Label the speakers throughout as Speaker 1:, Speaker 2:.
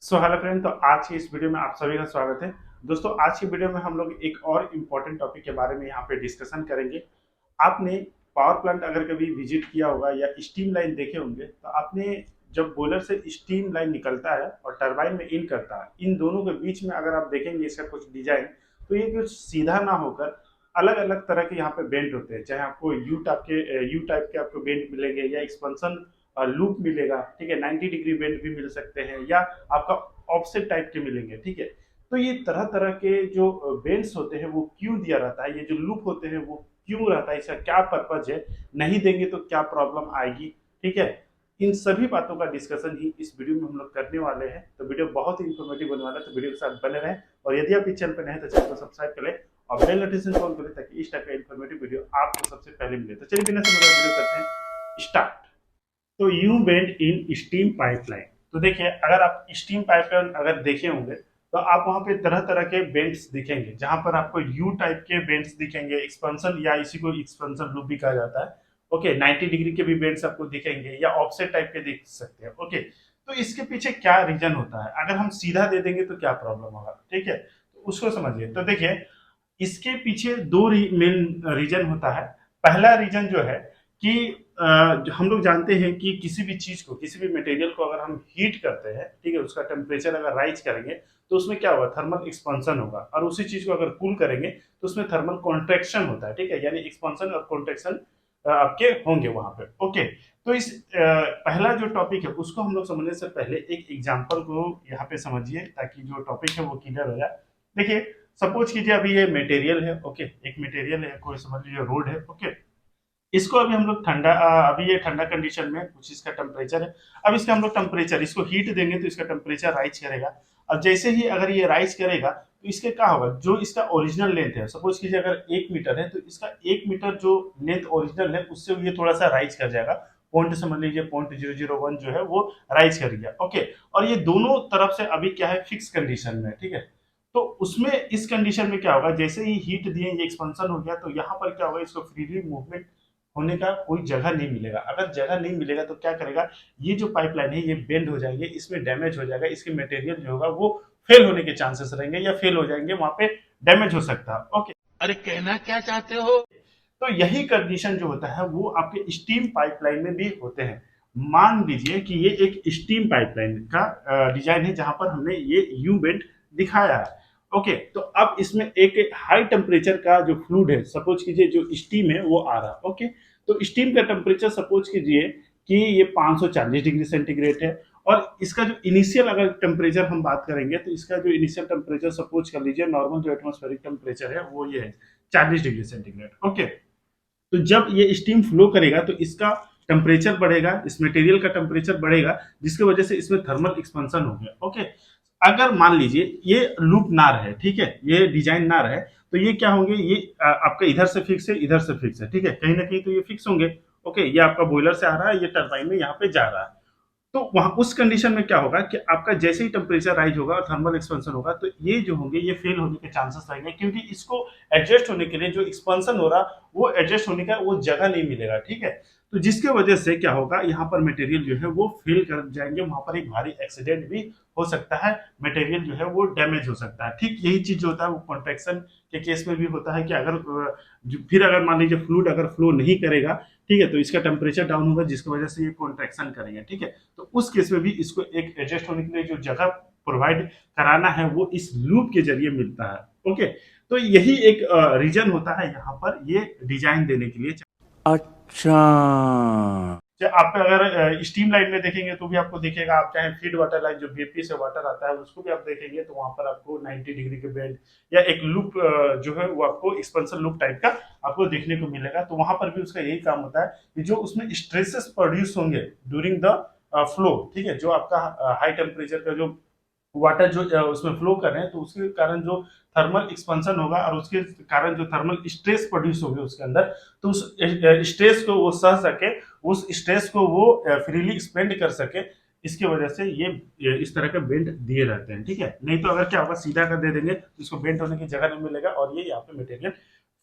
Speaker 1: Hello friend, तो आज की इस वीडियो में आप सभी का स्वागत है। दोस्तों, आज की वीडियो में हम लोग एक और इम्पोर्टेंट टॉपिक के बारे में यहाँ पे डिस्कशन करेंगे। आपने पावर प्लांट अगर कभी विजिट किया होगा या स्टीम लाइन देखे होंगे, तो आपने जब बॉयलर से स्टीम लाइन निकलता है और टरबाइन में इन करता है, इन दोनों के बीच में अगर आप देखेंगे इसका कुछ डिजाइन, तो ये कुछ सीधा ना होकर अलग अलग तरह के यहाँ पे बेंड होते हैं। चाहे आपको यू टाइप के आपको बेंड मिलेंगे या एक्सपेंशन लूप मिलेगा, ठीक है। 90 डिग्री बेंड भी मिल सकते हैं या आपका ऑफसेट टाइप के मिलेंगे, ठीक है। तो ये तरह तरह के जो बेंड्स होते हैं वो क्यों दिया रहता है, ये जो लूप होते हैं वो क्यों रहता है, इसका क्या पर्पज है, नहीं देंगे तो क्या प्रॉब्लम आएगी, ठीक है। इन सभी बातों का डिस्कशन ही इस वीडियो में हम लोग करने वाले हैं। तो वीडियो बहुत ही इंफॉर्मेटिव बनने वाला है, तो वीडियो के साथ बने रहें। और यदि आप इस चैनल पर नए हैं तो चैनल को सब्सक्राइब करें और बेल नोटिफिकेशन ऑन करें ताकि इस टाइप का इंफॉर्मेटिव वीडियो आपको सबसे पहले मिले। तो चलिए बिना समय वीडियो करते हैं स्टार्ट। तो you bend in steam pipeline. तो देखिए, अगर आप स्टीम पाइपलाइन अगर देखे होंगे तो आप वहां पे तरह तरह के बेंड्स दिखेंगे, जहां पर आपको यू टाइप के बेंड्स दिखेंगे, एक्सपेंशन या इसी को एक्सपेंशन लूप भी कहा जाता है। ओके, 90 डिग्री के भी बेंड्स आपको दिखेंगे या ऑफसेट टाइप के देख सकते हैं। ओके, तो इसके पीछे क्या रीजन होता है, अगर हम सीधा दे देंगे तो क्या प्रॉब्लम होगा, ठीक है। तो उसको समझिए। तो देखिए, इसके पीछे दो मेन रीजन होता है। पहला रीजन जो है कि हम लोग जानते हैं कि किसी भी चीज को, किसी भी मटेरियल को अगर हम हीट करते हैं, ठीक है, उसका टेम्परेचर अगर राइज करेंगे तो उसमें क्या होगा, थर्मल एक्सपांसन होगा। और उसी चीज को अगर कूल करेंगे तो उसमें थर्मल कॉन्ट्रेक्शन होता है, ठीक है। यानी एक्सपांसन और कॉन्ट्रेक्शन आपके होंगे वहां पे। ओके, तो इस पहला जो टॉपिक है उसको हम लोग समझने से पहले एक एग्जांपल को यहाँ पे समझिए ताकि जो टॉपिक है वो क्लियर हो जाए। देखिए, सपोज कीजिए अभी ये मटेरियल है। ओके, एक मटेरियल है, कोई समझ लीजिए रोड है। ओके, इसको अभी हम लोग अभी ये ठंडा कंडीशन में कुछ इसका टेम्परेचर है। अब इसका हम लोग टेम्परेचर, इसको हीट देंगे तो इसका टेम्परेचर राइज करेगा। अब जैसे ही अगर ये राइज करेगा तो इसके क्या होगा, जो इसका ओरिजिनल लेंथ है, सपोज कीजिए अगर 1 मीटर है तो इसका 1 मीटर जो लेंथ ओरिजिनल है उससे ये थोड़ा सा राइज कर जाएगा। पॉइंट समझ लीजिए 0.001 जो है वो राइज कर गया। ओके, और ये दोनों तरफ से अभी क्या है, फिक्स कंडीशन में, ठीक है। तो उसमें इस कंडीशन में क्या होगा, जैसे ही हीट दिए, ये एक्सपेंशन हो गया, तो यहाँ पर क्या होगा, इसको फ्रीली मूवमेंट होने का कोई जगह नहीं मिलेगा। अगर जगह नहीं मिलेगा तो क्या करेगा, ये जो पाइपलाइन है ये बेंड हो जाएंगे, इसमें डैमेज हो जाएगा, इसके मटेरियल जो होगा वो फेल होने के चांसेस रहेंगे या फेल हो जाएंगे, वहां पे डैमेज हो सकता है। ओके,
Speaker 2: अरे कहना क्या चाहते हो।
Speaker 1: तो यही कंडीशन जो होता है वो आपके स्टीम पाइपलाइन में भी होते हैं। मान लीजिए कि ये एक स्टीम पाइपलाइन का डिजाइन है जहां पर हमने ये यू बेंट दिखाया है। ओके, तो अब इसमें एक हाई टेम्परेचर का जो फ्लूड है, सपोज कीजिए जो स्टीम है वो आ रहा है। ओके, तो स्टीम का टेम्परेचर सपोज कीजिए कि ये 540 डिग्री सेंटीग्रेड है। और इसका जो इनिशियल अगर टेम्परेचर हम बात करेंगे तो इसका जो इनिशियल टेम्परेचर सपोज कर लीजिए, नॉर्मल जो एटमॉस्फेरिक टेम्परेचर है वो ये है 40 डिग्री सेंटीग्रेड। ओके, तो जब ये स्टीम फ्लो करेगा तो इसका टेम्परेचर बढ़ेगा, इस मटेरियल का टेम्परेचर बढ़ेगा, जिसकी वजह से इसमें थर्मल एक्सपेंशन हो गया। ओके, अगर मान लीजिए ये लूप ना रहे, ठीक है, ये डिजाइन ना रहे, तो ये क्या होंगे, ये आपका इधर से फिक्स है, इधर से फिक्स है, ठीक है, कहीं ना कहीं तो ये फिक्स होंगे। ओके, ये आपका बॉयलर से आ रहा है, ये टरबाइन में यहाँ पे जा रहा है। तो वहां उस कंडीशन में क्या होगा कि आपका जैसे ही टेम्परेचर राइज होगा और थर्मल एक्सपेंशन होगा तो ये जो होंगे ये फेल होने के चांसेस रहेंगे, क्योंकि इसको एडजस्ट होने के लिए जो एक्सपेंशन हो रहा वो एडजस्ट होने का वो जगह नहीं मिलेगा, ठीक है। तो जिसके वजह से क्या होगा, यहाँ पर मटेरियल जो है वो फेल कर जाएंगे, वहां पर एक भारी एक्सीडेंट भी हो सकता है, मटेरियल जो है वो डैमेज हो सकता है। ठीक यही चीज जो होता है वो कॉन्ट्रेक्शन के केस में भी होता है कि अगर फिर अगर मान लीजिए फ्लूइड अगर फ्लो नहीं करेगा, ठीक है, तो इसका टेम्परेचर डाउन होगा जिसकी वजह से ये कॉन्ट्रेक्शन करेंगे, ठीक है। तो उस केस में भी इसको एक एडजस्ट होने के लिए जो जगह प्रोवाइड कराना है वो इस लूप के जरिए मिलता है। ओके, तो यही एक रीजन होता है यहाँ पर ये डिजाइन देने के लिए।
Speaker 2: अच्छा।
Speaker 1: आप अगर स्टीम लाइन में देखेंगे तो भी आपको दिखेगा, आप चाहे फीड वाटर लाइन जो बीपी से वाटर आता है उसको भी आप देखेंगे तो वहां पर आपको 90 डिग्री के बेंड या एक लूप जो है वो आपको एक्सपेंशन लूप टाइप का आपको देखने को मिलेगा। तो वहां पर भी उसका यही काम होता है कि जो उसमें स्ट्रेसेस प्रोड्यूस होंगे ड्यूरिंग द फ्लो, ठीक है, जो आपका हाई टेम्परेचर का जो वाटर जो उसमें फ्लो कर रहे हैं तो उसके कारण जो थर्मल एक्सपेंशन होगा और उसके कारण जो थर्मल स्ट्रेस प्रोड्यूस होगी उसके अंदर, तो उस स्ट्रेस को वो सह सके, उस स्ट्रेस को वो फ्रीली एक्सपेंड कर सके, इसकी वजह से ये इस तरह का बेंड दिए रहते हैं, ठीक है। नहीं तो अगर क्या होगा, सीधा कर दे देंगे तो इसको बेंड होने की जगह नहीं मिलेगा और ये यहाँ पे मटेरियल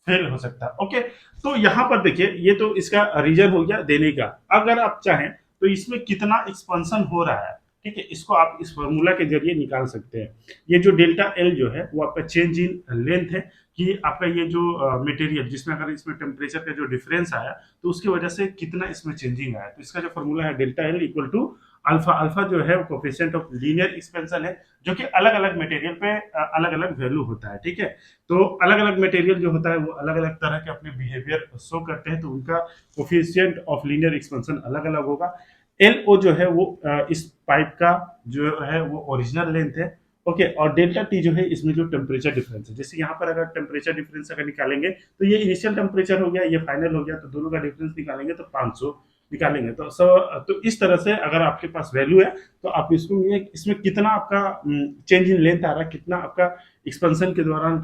Speaker 1: फेल हो सकता है। ओके, तो यहाँ पर देखिए ये तो इसका रीजन हो गया देने का। अगर आप चाहें तो इसमें कितना एक्सपेंशन हो रहा है, ठीक है, इसको आप इस फॉर्मूला के जरिए निकाल सकते हैं। ये जो डेल्टा एल जो है वो आपका चेंज इन लेंथ है, कि आपका ये जो मटेरियल जिसमें अगर इसमें टेम्परेचर का जो डिफरेंस आया तो उसकी वजह से कितना इसमें चेंजिंग आया। तो इसका जो फॉर्मूला है delta L equal to alpha. Alpha जो है वो कोफिशिएंट ऑफ लीनियर एक्सपेंशन है, जो कि अलग अलग मटेरियल पे अलग अलग वैल्यू होता है। ठीक है, तो अलग अलग मटेरियल जो होता है वो अलग अलग तरह के अपने बिहेवियर शो करते हैं, तो उनका कोफिशिएंट ऑफ लीनियर एक्सपेंशन अलग अलग होगा। एल ओ जो है वो इस पाइप का जो है वो ओरिजिनल लेंथ है। ओके, और डेल्टा टी जो है इसमें जो टेम्परेचर डिफरेंस है, जैसे यहाँ पर अगर टेम्परेचर डिफरेंस अगर निकालेंगे तो ये इनिशियल टेम्परेचर हो गया, ये फाइनल हो गया, तो दोनों का डिफरेंस निकालेंगे तो 500 निकालेंगे। तो इस तरह से अगर आपके पास वैल्यू है तो आप इसको इसमें कितना आपका चेंज इन लेंथ आ रहा है, कितना आपका एक्सपेंशन के दौरान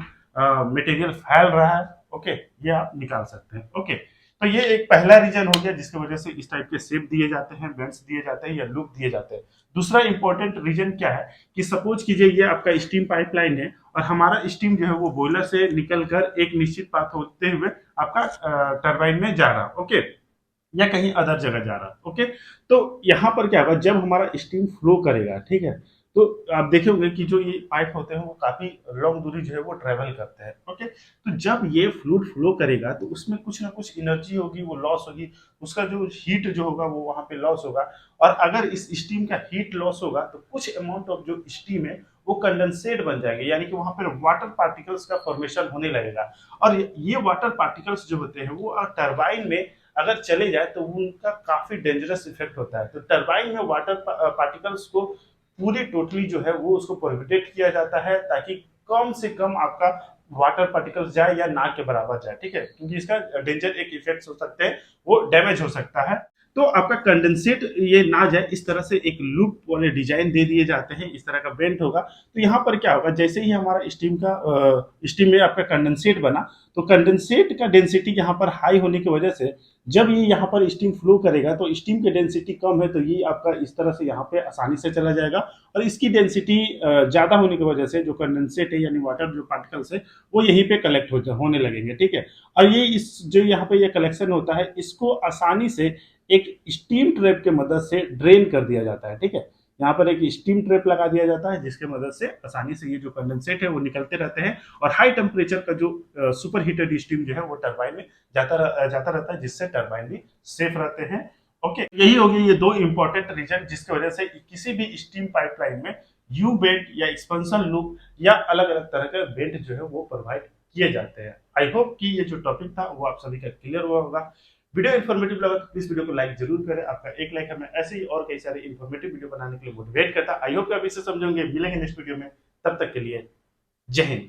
Speaker 1: मटेरियल फैल रहा है, ओके, ये आप निकाल सकते हैं। ओके, तो ये एक पहला रीजन हो गया जिसकी वजह से इस टाइप के शेप दिए जाते हैं, बेंड्स दिए जाते हैं या लूप दिए जाते हैं। दूसरा इंपॉर्टेंट रीजन क्या है कि सपोज कीजिए ये आपका स्टीम पाइपलाइन है और हमारा स्टीम जो है वो बॉयलर से निकलकर एक निश्चित पाथ होते हुए आपका टरबाइन में जा रहा, ओके, या कहीं अदर जगह जा रहा। ओके, तो यहाँ पर क्या होगा, जब हमारा स्टीम फ्लो करेगा, ठीक है, तो आप देखे होंगे कि जो ये पाइप होते हैं वो काफी लॉन्ग दूरी जो है वो ट्रेवल करते हैं। ओके, तो जब ये फ्लूइड फ्लो करेगा तो उसमें कुछ ना कुछ एनर्जी होगी, वो लॉस होगी, उसका जो हीट जो होगा वो वहां पे लॉस होगा। और अगर इस स्टीम का हीट लॉस होगा तो कुछ अमाउंट ऑफ जो स्टीम है वो कंडेंसेट बन जाएंगे, यानी कि वहां पर वाटर पार्टिकल्स का फॉर्मेशन होने लगेगा। और ये वाटर पार्टिकल्स जो होते हैं वो टरबाइन में अगर चले जाए तो उनका काफी डेंजरस इफेक्ट होता है। तो टरबाइन में वाटर पार्टिकल्स को पूरी टोटली जो है वो उसको प्रोहिबिटेड किया जाता है, ताकि कम से कम आपका वाटर पार्टिकल्स जाए या ना के बराबर जाए। ठीक है, क्योंकि इसका डेंजर एक इफेक्ट हो सकते हैं, वो डैमेज हो सकता है। तो आपका कंडेंसेट ये ना जाए इस तरह से एक लूप वाले डिजाइन दे दिए जाते हैं, इस तरह का बेंट होगा। तो यहाँ पर क्या होगा, जैसे ही हमारा स्टीम में आपका कंडेंसेट बना, तो कंडेंसेट का डेंसिटी यहाँ पर हाई होने की वजह से जब ये यहाँ पर स्टीम फ्लो करेगा तो स्टीम की डेंसिटी कम है, तो ये आपका इस तरह से यहाँ पे आसानी से चला जाएगा। और इसकी डेंसिटी ज्यादा होने की वजह से जो कंडेंसेट है यानी वाटर जो पार्टिकल्स है वो यहीं पे कलेक्ट होने लगेंगे। ठीक है, और ये इस जो यहाँ पे ये कलेक्शन होता है इसको आसानी से एक स्टीम ट्रैप के मदद से ड्रेन कर दिया जाता है। ठीक है, यहाँ पर एक स्टीम ट्रैप लगा दिया जाता है जिसके मदद से आसानी से ये जो कंडेंसेट है वो निकलते रहते हैं, और हाई टेम्परेचर का जो सुपर हीटेड स्टीम जो है वो टरबाइन में जाता रहता है, जिससे टरबाइन भी सेफ रहते हैं। ओके, यही हो गई ये दो इंपॉर्टेंट रीजन जिसकी वजह से किसी भी स्टीम पाइपलाइन में यू बेंट या एक्सपेंशन लूप या अलग अलग तरह के बेंट जो है वो प्रोवाइड किए जाते हैं। आई होप कि ये जो टॉपिक था वो आप सभी का क्लियर हुआ होगा। वीडियो इन्फॉर्मेटिव लगा तो प्लीज वीडियो को लाइक जरूर करें। आपका एक लाइक हमें ऐसे ही और कई सारे इन्फॉर्मेटिव वीडियो बनाने के लिए मोटिवेट करता है। आई होप कि आप इसे समझेंगे। मिलेंगे नेक्स्ट वीडियो में, तब तक के लिए जय हिंद।